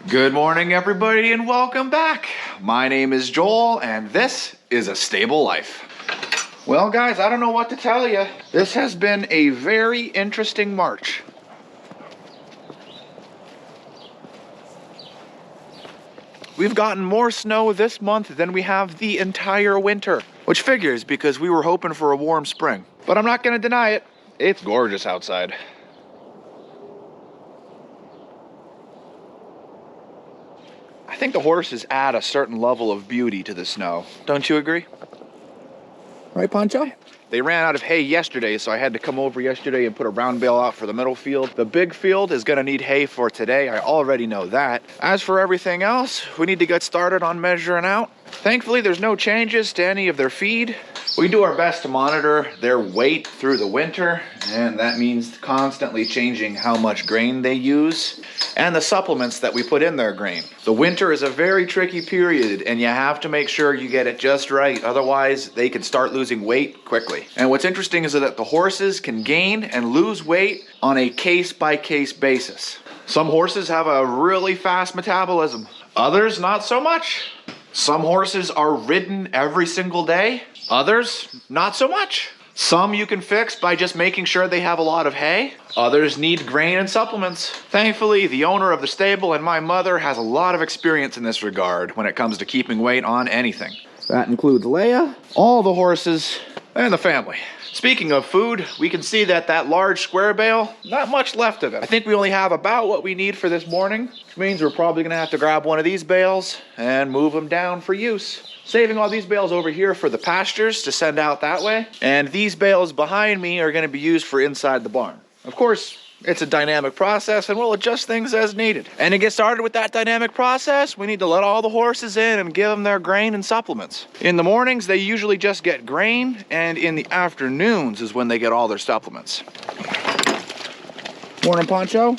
Good morning, everybody, and welcome back. My name is Joel, and this is A Stable Life. Well, guys, I don't know what to tell you. This has been a very interesting March. We've gotten more snow this month than we have the entire winter, which figures because we were hoping for a warm spring. But I'm not going to deny it. It's gorgeous outside. I think the horses add a certain level of beauty to the snow. Don't you agree? Right, Pancho? They ran out of hay yesterday, so I had to come over yesterday and put a round bale out for the middle field. The big field is gonna need hay for today. I already know that. As for everything else, we need to get started on measuring out. Thankfully, there's no changes to any of their feed. We do our best to monitor their weight through the winter, and that means constantly changing how much grain they use and the supplements that we put in their grain. The winter is a very tricky period, and you have to make sure you get it just right. Otherwise, they can start losing weight quickly. And what's interesting is that the horses can gain and lose weight on a case-by-case basis. Some horses have a really fast metabolism. Others, not so much. Some horses are ridden every single day. Others, not so much. Some you can fix by just making sure they have a lot of hay. Others need grain and supplements. Thankfully, the owner of the stable and my mother has a lot of experience in this regard when it comes to keeping weight on anything. That includes Leia, all the horses, and the family. Speaking of food, we can see that large square bale, not much left of it. I think we only have about what we need for this morning, which means we're probably gonna have to grab one of these bales and move them down for use. Saving all these bales over here for the pastures to send out that way. And these bales behind me are gonna be used for inside the barn. Of course, it's a dynamic process and we'll adjust things as needed. And to get started with that dynamic process, we need to let all the horses in and give them their grain and supplements. In the mornings, they usually just get grain, and in the afternoons is when they get all their supplements. Morning, Pancho.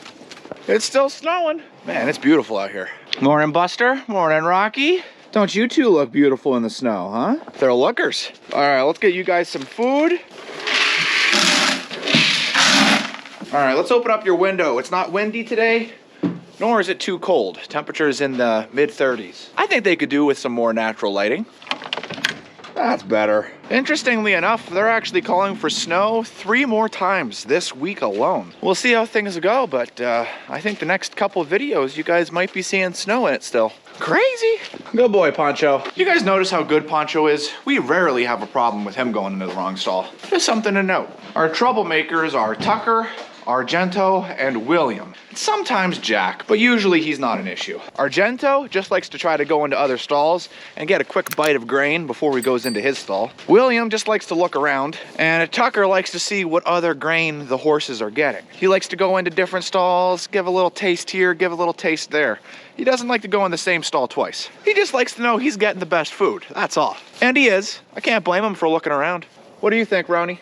It's still snowing. Man, it's beautiful out here. Morning, Buster. Morning, Rocky. Don't you two look beautiful in the snow, huh? They're lookers. All right, let's get you guys some food. All right, let's open up your window. It's not windy today, nor is it too cold. Temperature's in the mid-30s. I think they could do with some more natural lighting. That's better. Interestingly enough, they're actually calling for snow 3 more times this week alone. We'll see how things go, but I think the next couple of videos, you guys might be seeing snow in it still. Crazy. Good boy, Pancho. You guys notice how good Pancho is? We rarely have a problem with him going into the wrong stall. Just something to note. Our troublemakers are Tucker, Argento, and William. Sometimes Jack, but usually he's not an issue. Argento just likes to try to go into other stalls and get a quick bite of grain before he goes into his stall. William just likes to look around, and Tucker likes to see what other grain the horses are getting. He likes to go into different stalls, give a little taste here, give a little taste there. He doesn't like to go in the same stall twice. He just likes to know he's getting the best food, that's all. And he is. I can't blame him for looking around. What do you think, Roni?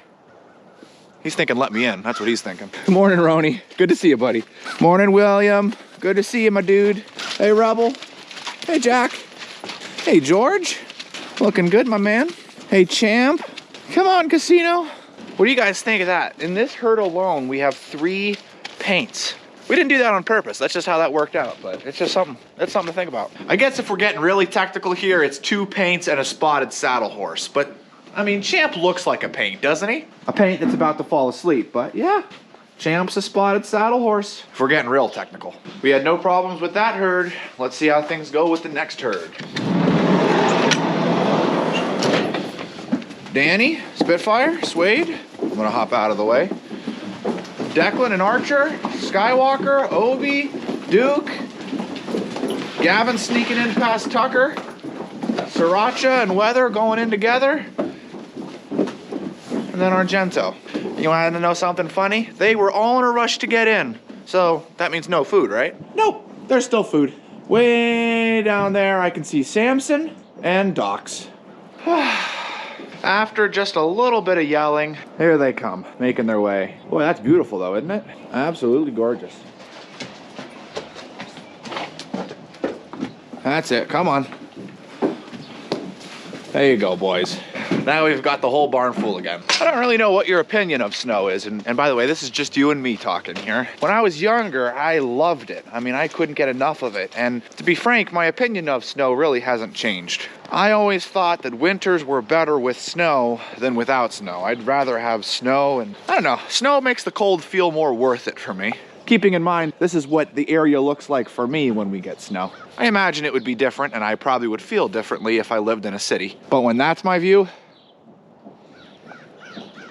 He's thinking, let me in. That's what he's thinking. Good morning, Roni. Good to see you, buddy. Morning, William. Good to see you, my dude. Hey, Rebel. Hey, Jack. Hey, George. Looking good, my man. Hey, Champ. Come on, Casino. What do you guys think of that? In this herd alone, we have 3 paints. We didn't do that on purpose. That's just how that worked out, but it's just something. That's something to think about. I guess if we're getting really technical here, it's 2 paints and a spotted saddle horse, but I mean, Champ looks like a paint, doesn't he? A paint that's about to fall asleep, but yeah, Champ's a spotted saddle horse. If we're getting real technical. We had no problems with that herd. Let's see how things go with the next herd. Danny, Spitfire, Suede. I'm gonna hop out of the way. Declan and Archer, Skywalker, Obi, Duke. Gavin sneaking in past Tucker. Sriracha and Weather going in together. And then Argento. You want to know something funny? They were all in a rush to get in. So that means no food, right? Nope, there's still food. Way down there, I can see Samson and Docs. After just a little bit of yelling, here they come, making their way. Boy, that's beautiful though, isn't it? Absolutely gorgeous. That's it, come on. There you go, boys. Now we've got the whole barn full again. I don't really know what your opinion of snow is. And by the way, this is just you and me talking here. When I was younger, I loved it. I mean, I couldn't get enough of it. And to be frank, my opinion of snow really hasn't changed. I always thought that winters were better with snow than without snow. I'd rather have snow, and I don't know, snow makes the cold feel more worth it for me. Keeping in mind, this is what the area looks like for me when we get snow. I imagine it would be different, and I probably would feel differently if I lived in a city. But when that's my view,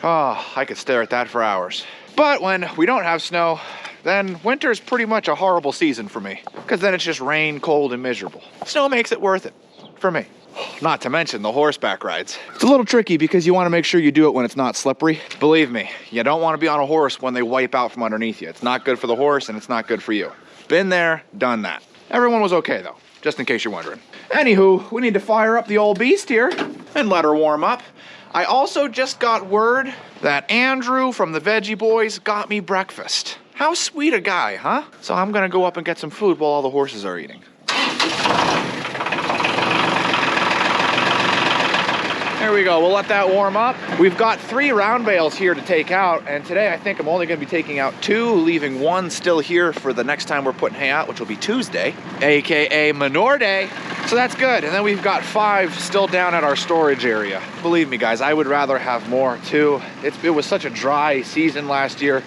oh, I could stare at that for hours. But when we don't have snow, then winter is pretty much a horrible season for me, because then it's just rain, cold, and miserable. Snow makes it worth it for me. Not to mention the horseback rides. It's a little tricky because you want to make sure you do it when it's not slippery. Believe me, you don't want to be on a horse when they wipe out from underneath you. It's not good for the horse and it's not good for you. Been there, done that. Everyone was okay though, just in case you're wondering. Anywho, we need to fire up the old beast here and let her warm up. I also just got word that Andrew from the Veggie Boys got me breakfast. How sweet a guy, huh? So I'm gonna go up and get some food while all the horses are eating. There we go, we'll let that warm up. We've got 3 round bales here to take out, and today I think I'm only gonna be taking out 2, leaving 1 still here for the next time we're putting hay out, which will be Tuesday, AKA Manure Day. So that's good, and then we've got 5 still down at our storage area. Believe me guys, I would rather have more too. It was such a dry season last year.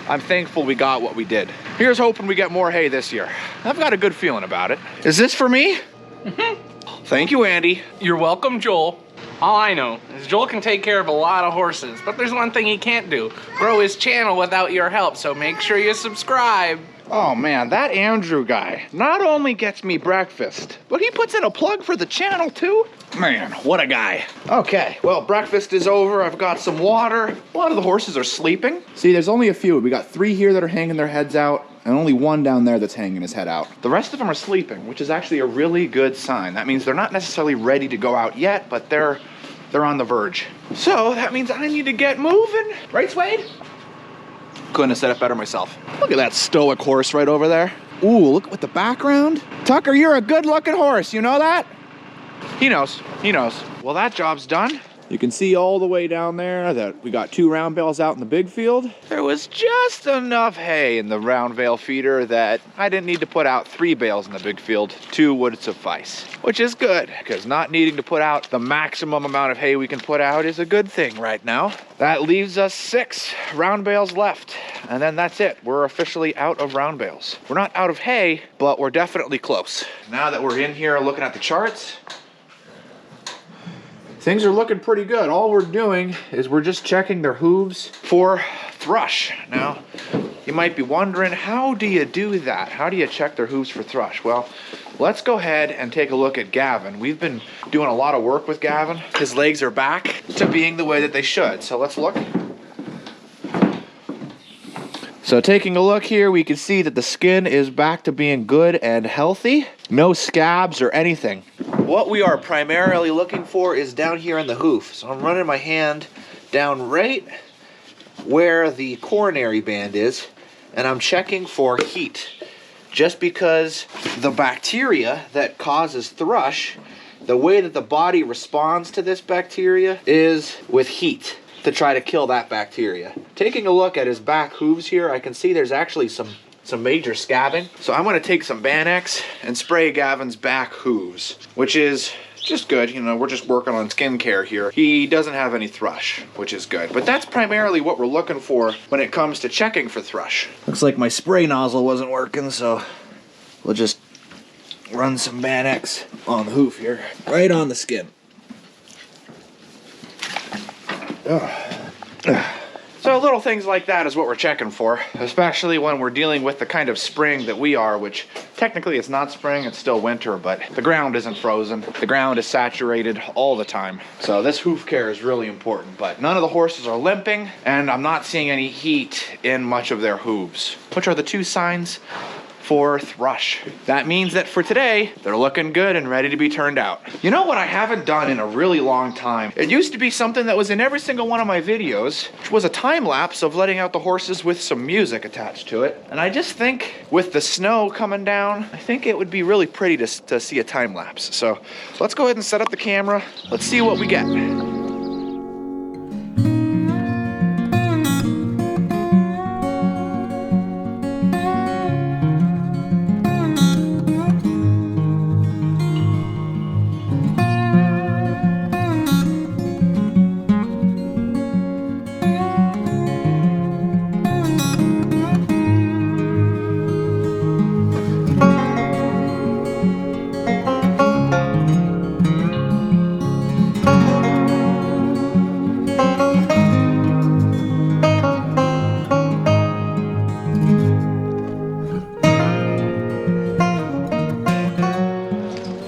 I'm thankful we got what we did. Here's hoping we get more hay this year. I've got a good feeling about it. Is this for me? Mm-hmm. Thank you, Andy. You're welcome, Joel. All I know is Joel can take care of a lot of horses, but there's one thing he can't do: grow his channel without your help, so make sure you subscribe. Oh man, that Andrew guy not only gets me breakfast, but he puts in a plug for the channel too. Man, what a guy. Okay, well, breakfast is over. I've got some water. A lot of the horses are sleeping. See, there's only a few. We got 3 here that are hanging their heads out, and only 1 down there that's hanging his head out. The rest of them are sleeping, which is actually a really good sign. That means they're not necessarily ready to go out yet, but they're on the verge. So that means I need to get moving. Right, Swade? Couldn't have said it better myself. Look at that stoic horse right over there. Ooh, look at the background. Tucker, you're a good looking horse, you know that? He knows, he knows. Well, that job's done. You can see all the way down there that we got 2 round bales out in the big field. There was just enough hay in the round bale feeder that I didn't need to put out 3 bales in the big field. 2 would suffice, which is good, because not needing to put out the maximum amount of hay we can put out is a good thing right now. That leaves us 6 round bales left, and then that's it. We're officially out of round bales. We're not out of hay, but we're definitely close. Now that we're in here looking at the charts, things are looking pretty good. All we're doing is we're just checking their hooves for thrush. Now, you might be wondering, how do you do that? How do you check their hooves for thrush? Well, let's go ahead and take a look at Gavin. We've been doing a lot of work with Gavin. His legs are back to being the way that they should. So let's look. So taking a look here, we can see that the skin is back to being good and healthy. No scabs or anything. What we are primarily looking for is down here in the hoof. So I'm running my hand down right where the coronary band is, and I'm checking for heat. Just because the bacteria that causes thrush, the way that the body responds to this bacteria is with heat, to try to kill that bacteria. Taking a look at his back hooves here, I can see there's actually some major scabbing. So I'm gonna take some Bannex and spray Gavin's back hooves, which is just good. You know, we're just working on skincare here. He doesn't have any thrush, which is good. But that's primarily what we're looking for when it comes to checking for thrush. Looks like my spray nozzle wasn't working, so we'll just run some Bannex on the hoof here, right on the skin. So little things like that is what we're checking for, especially when we're dealing with the kind of spring that we are, which technically it's not spring, it's still winter, but the ground isn't frozen. The ground is saturated all the time. So this hoof care is really important, but none of the horses are limping, and I'm not seeing any heat in much of their hooves, which are the 2 signs for thrush. That means that for today, they're looking good and ready to be turned out. You know what I haven't done in a really long time? It used to be something that was in every single one of my videos, which was a time lapse of letting out the horses with some music attached to it. And I just think with the snow coming down, I think it would be really pretty to see a time lapse. So let's go ahead and set up the camera. Let's see what we get.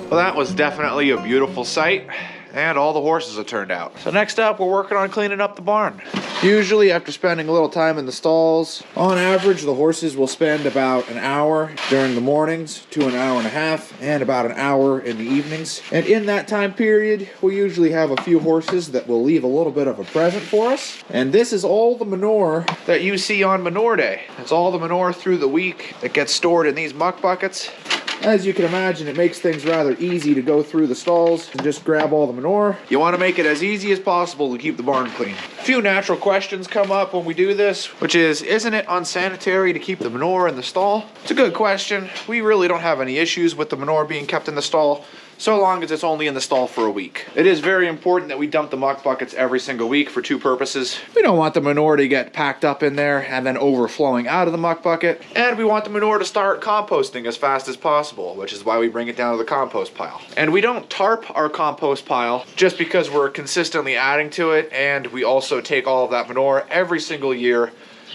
Well, that was definitely a beautiful sight, and all the horses have turned out. So next up, we're working on cleaning up the barn. Usually after spending a little time in the stalls, on average the horses will spend about an hour during the mornings to an hour and a half, and about an hour in the evenings. And in that time period, we usually have a few horses that will leave a little bit of a present for us. And this is all the manure that you see on manure day. It's all the manure through the week that gets stored in these muck buckets. As you can imagine, it makes things rather easy to go through the stalls and just grab all the manure. You want to make it as easy as possible to keep the barn clean. A few natural questions come up when we do this, which is, isn't it unsanitary to keep the manure in the stall? It's a good question. We really don't have any issues with the manure being kept in the stall, so long as it's only in the stall for a week. It is very important that we dump the muck buckets every single week for two purposes. We don't want the manure to get packed up in there and then overflowing out of the muck bucket. And we want the manure to start composting as fast as possible, which is why we bring it down to the compost pile. And we don't tarp our compost pile just because we're consistently adding to it, and we also take all of that manure every single year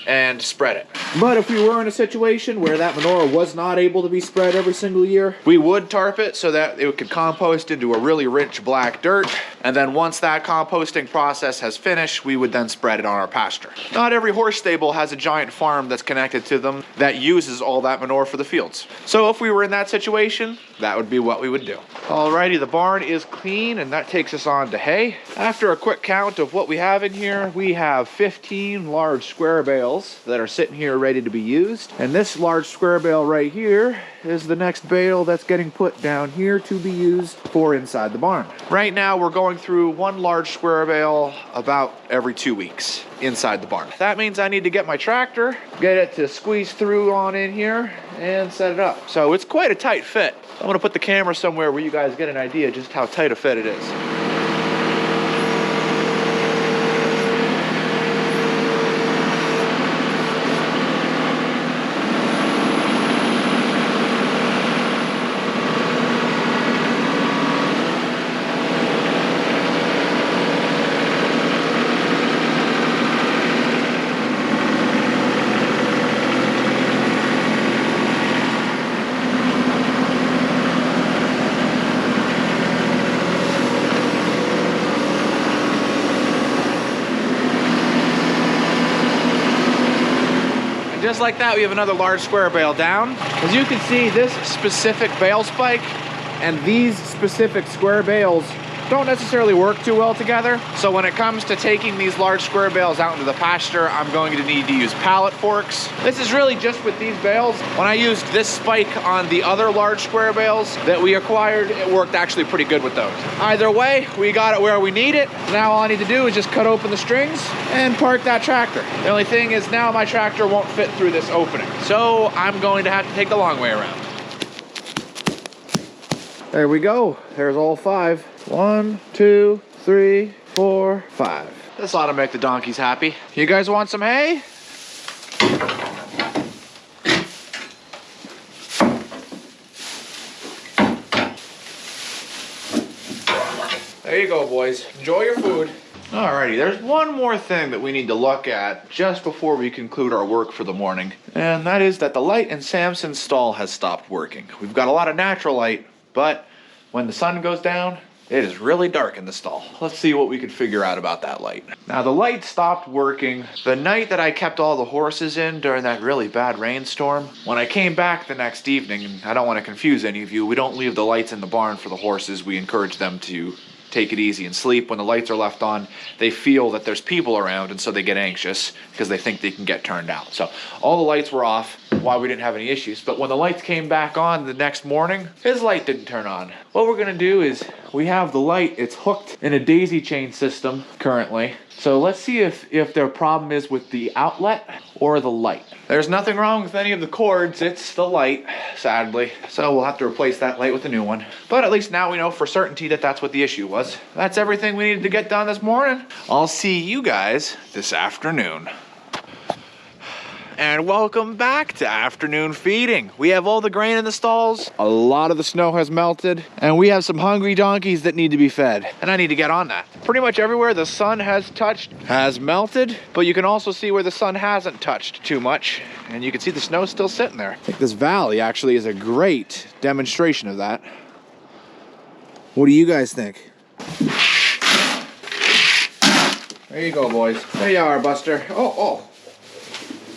and spread it. But if we were in a situation where that manure was not able to be spread every single year, we would tarp it so that it could compost into a really rich black dirt. And then once that composting process has finished, we would then spread it on our pasture. Not every horse stable has a giant farm that's connected to them that uses all that manure for the fields. So if we were in that situation, that would be what we would do. Alrighty, the barn is clean, and that takes us on to hay. After a quick count of what we have in here, we have 15 large square bales that are sitting here ready to be used. And this large square bale right here is the next bale that's getting put down here to be used for inside the barn. Right now we're going through one large square bale about every 2 weeks inside the barn. That means I need to get my tractor, get it to squeeze through on in here and set it up. So it's quite a tight fit. I'm gonna put the camera somewhere where you guys get an idea just how tight a fit it is. Just like that, we have another large square bale down. As you can see, this specific bale spike and these specific square bales don't necessarily work too well together. So when it comes to taking these large square bales out into the pasture, I'm going to need to use pallet forks. This is really just with these bales. When I used this spike on the other large square bales that we acquired, it worked actually pretty good with those. Either way, we got it where we need it. Now all I need to do is just cut open the strings and park that tractor. The only thing is now my tractor won't fit through this opening. So I'm going to have to take the long way around. There we go. There's all 5. 1, 2, 3, 4, 5. This ought to make the donkeys happy. You guys want some hay? There you go, boys. Enjoy your food. Alrighty, there's one more thing that we need to look at just before we conclude our work for the morning, and that is that the light in Samson's stall has stopped working. We've got a lot of natural light, but when the sun goes down, it is really dark in the stall. Let's see what we can figure out about that light. Now, the light stopped working the night that I kept all the horses in during that really bad rainstorm. When I came back the next evening, and I don't want to confuse any of you, we don't leave the lights in the barn for the horses. We encourage them to take it easy and sleep. When the lights are left on, they feel that there's people around, and so they get anxious because they think they can get turned out. So all the lights were off, why we didn't have any issues. But when the lights came back on the next morning, his light didn't turn on. What we're gonna do is, we have the light, it's hooked in a daisy chain system currently. So let's see if their problem is with the outlet or the light. There's nothing wrong with any of the cords, it's the light, sadly. So we'll have to replace that light with a new one. But at least now we know for certainty that that's what the issue was. That's everything we needed to get done this morning. I'll see you guys this afternoon. And welcome back to afternoon feeding. We have all the grain in the stalls, a lot of the snow has melted, and we have some hungry donkeys that need to be fed. And I need to get on that. Pretty much everywhere the sun has touched has melted, but you can also see where the sun hasn't touched too much, and you can see the snow still sitting there. I think this valley actually is a great demonstration of that. What do you guys think? There you go, boys. There you are, Buster. Oh.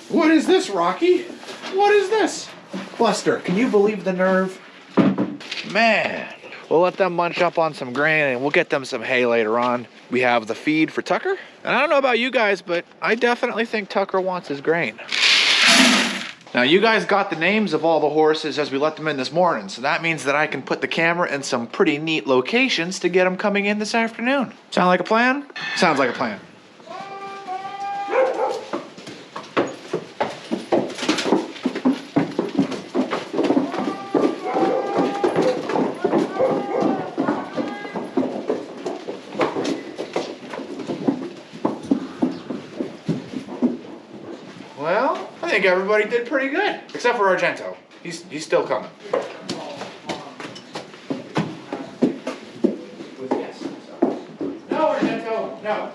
What is this, Rocky? What is this? Buster, can you believe the nerve? Man. We'll let them munch up on some grain and we'll get them some hay later on. We have the feed for Tucker. And I don't know about you guys, but I definitely think Tucker wants his grain. Now you guys got the names of all the horses as we let them in this morning. So that means that I can put the camera in some pretty neat locations to get them coming in this afternoon. Sound like a plan? Sounds like a plan. Well, I think everybody did pretty good, except for Argento. He's still coming. No, Argento, no.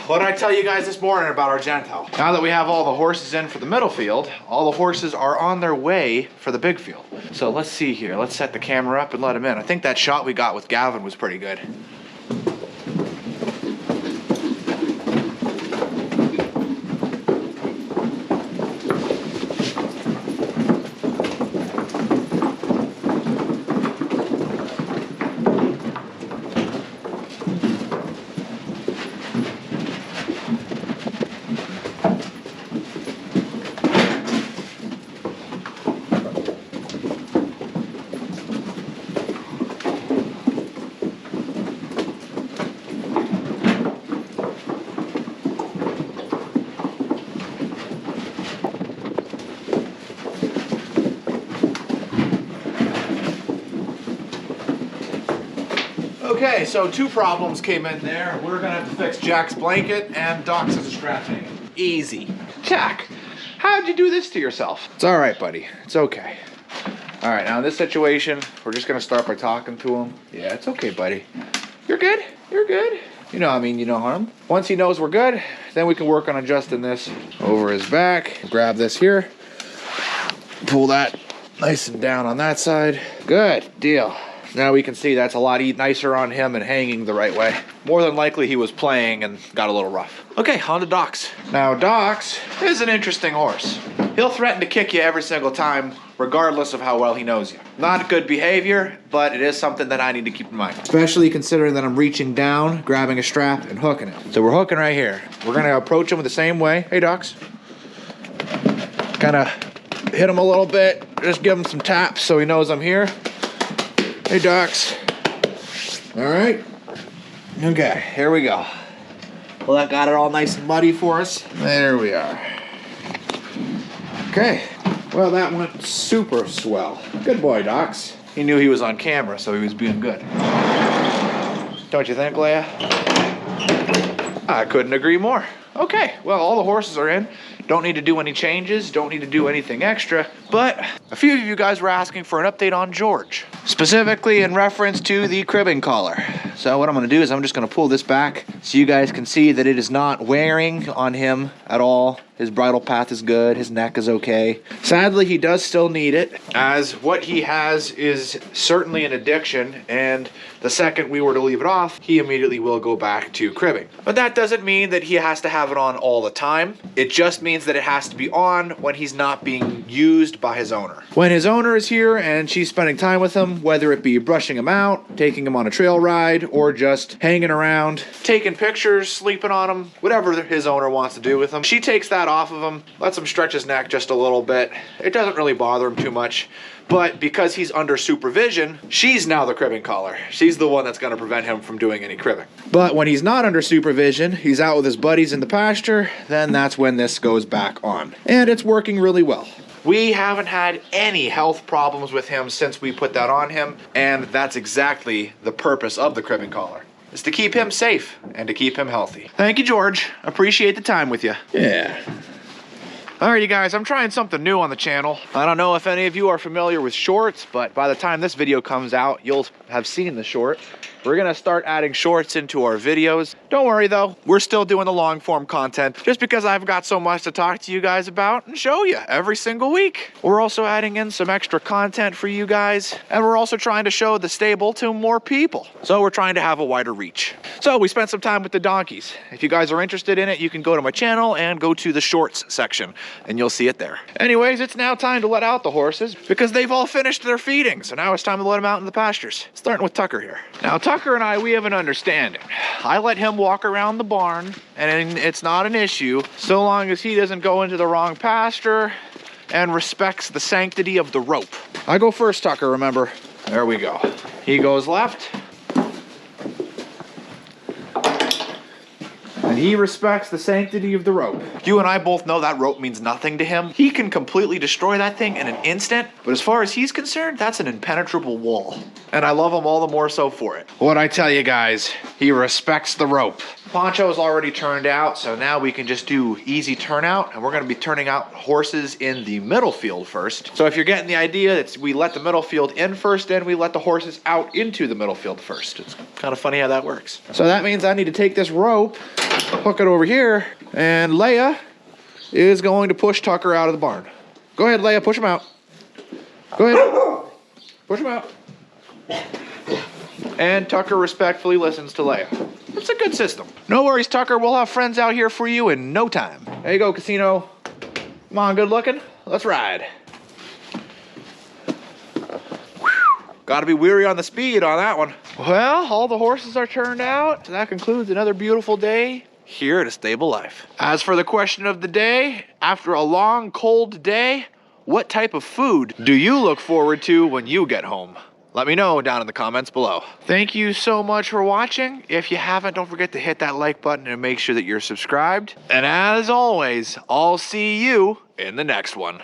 What did I tell you guys this morning about Argento? Now that we have all the horses in for the middle field, all the horses are on their way for the big field. So let's see here. Let's set the camera up and let them in. I think that shot we got with Gavin was pretty good. Okay, so two problems came in there. We're gonna have to fix Jack's blanket and Doc's strap hanging. Easy. Jack, how'd you do this to yourself? It's all right, buddy. It's okay. All right, now in this situation, we're just gonna start by talking to him. Yeah, it's okay, buddy. You're good. You're good. You know, I mean, you no harm. Once he knows we're good, then we can work on adjusting this over his back. Grab this here. Pull that nice and down on that side. Good deal. Now we can see that's a lot nicer on him and hanging the right way. More than likely he was playing and got a little rough. Okay, on to Docs. Now Docs is an interesting horse. He'll threaten to kick you every single time, regardless of how well he knows you. Not good behavior, but it is something that I need to keep in mind. Especially considering that I'm reaching down, grabbing a strap, and hooking it. So we're hooking right here. We're gonna approach him the same way. Hey, Docs. Kinda hit him a little bit, just give him some taps so he knows I'm here. Hey, Docs. All right. Okay, here we go. Well, that got it all nice and muddy for us. There we are. Okay. Well, that went super swell. Good boy, Docs. He knew he was on camera, so he was being good. Don't you think, Leia? I couldn't agree more. Okay, well, all the horses are in. Don't need to do any changes, don't need to do anything extra, but a few of you guys were asking for an update on George, specifically in reference to the cribbing collar. So what I'm gonna do is I'm just gonna pull this back so you guys can see that it is not wearing on him at all. His bridle path is good, his neck is okay. Sadly, he does still need it, as what he has is certainly an addiction, and the second we were to leave it off, he immediately will go back to cribbing. But that doesn't mean that he has to have it on all the time. It just means that it has to be on when he's not being used by his owner. When his owner is here and she's spending time with him, whether it be brushing him out, taking him on a trail ride, or just hanging around, taking pictures, sleeping on him, whatever his owner wants to do with him, she takes that off of him, lets him stretch his neck just a little bit. It doesn't really bother him too much. But because he's under supervision, she's now the cribbing collar. She's the one that's going to prevent him from doing any cribbing. But when he's not under supervision, he's out with his buddies in the pasture, then that's when this goes back on. And it's working really well. We haven't had any health problems with him since we put that on him, and that's exactly the purpose of the cribbing collar, is to keep him safe and to keep him healthy. Thank you, George. Appreciate the time with you. Yeah. Alright, you guys, I'm trying something new on the channel. I don't know if any of you are familiar with shorts, but by the time this video comes out, you'll have seen the short. We're gonna start adding shorts into our videos. Don't worry though, we're still doing the long form content just because I've got so much to talk to you guys about and show you every single week. We're also adding in some extra content for you guys, and we're also trying to show the stable to more people. So we're trying to have a wider reach. So we spent some time with the donkeys. If you guys are interested in it, you can go to my channel and go to the shorts section and you'll see it there. Anyways, it's now time to let out the horses because they've all finished their feeding. So now it's time to let them out in the pastures. Starting with Tucker here. Now Tucker and I, we have an understanding. I let him walk around the barn and it's not an issue so long as he doesn't go into the wrong pasture and respects the sanctity of the rope. I go first, Tucker, remember. There we go. He goes left. And he respects the sanctity of the rope. You and I both know that rope means nothing to him. He can completely destroy that thing in an instant, but as far as he's concerned, that's an impenetrable wall. And I love him all the more so for it. What I tell you guys, he respects the rope. Poncho's already turned out, so now we can just do easy turnout, and we're gonna be turning out horses in the middle field first. So if you're getting the idea, it's we let the middle field in first, then we let the horses out into the middle field first. It's kind of funny how that works. So that means I need to take this rope, hook it over here, and Leia is going to push Tucker out of the barn. Go ahead, Leia, push him out. Go ahead, push him out. And Tucker respectfully listens to Leia. It's a good system. No worries, Tucker. We'll have friends out here for you in no time. There you go, Casino. Come on, good looking. Let's ride. Gotta be weary on the speed on that one. Well, all the horses are turned out. So that concludes another beautiful day here at AStableLife. As for the question of the day, after a long, cold day, what type of food do you look forward to when you get home? Let me know down in the comments below. Thank you so much for watching. If you haven't, don't forget to hit that like button and make sure that you're subscribed. And as always, I'll see you in the next one.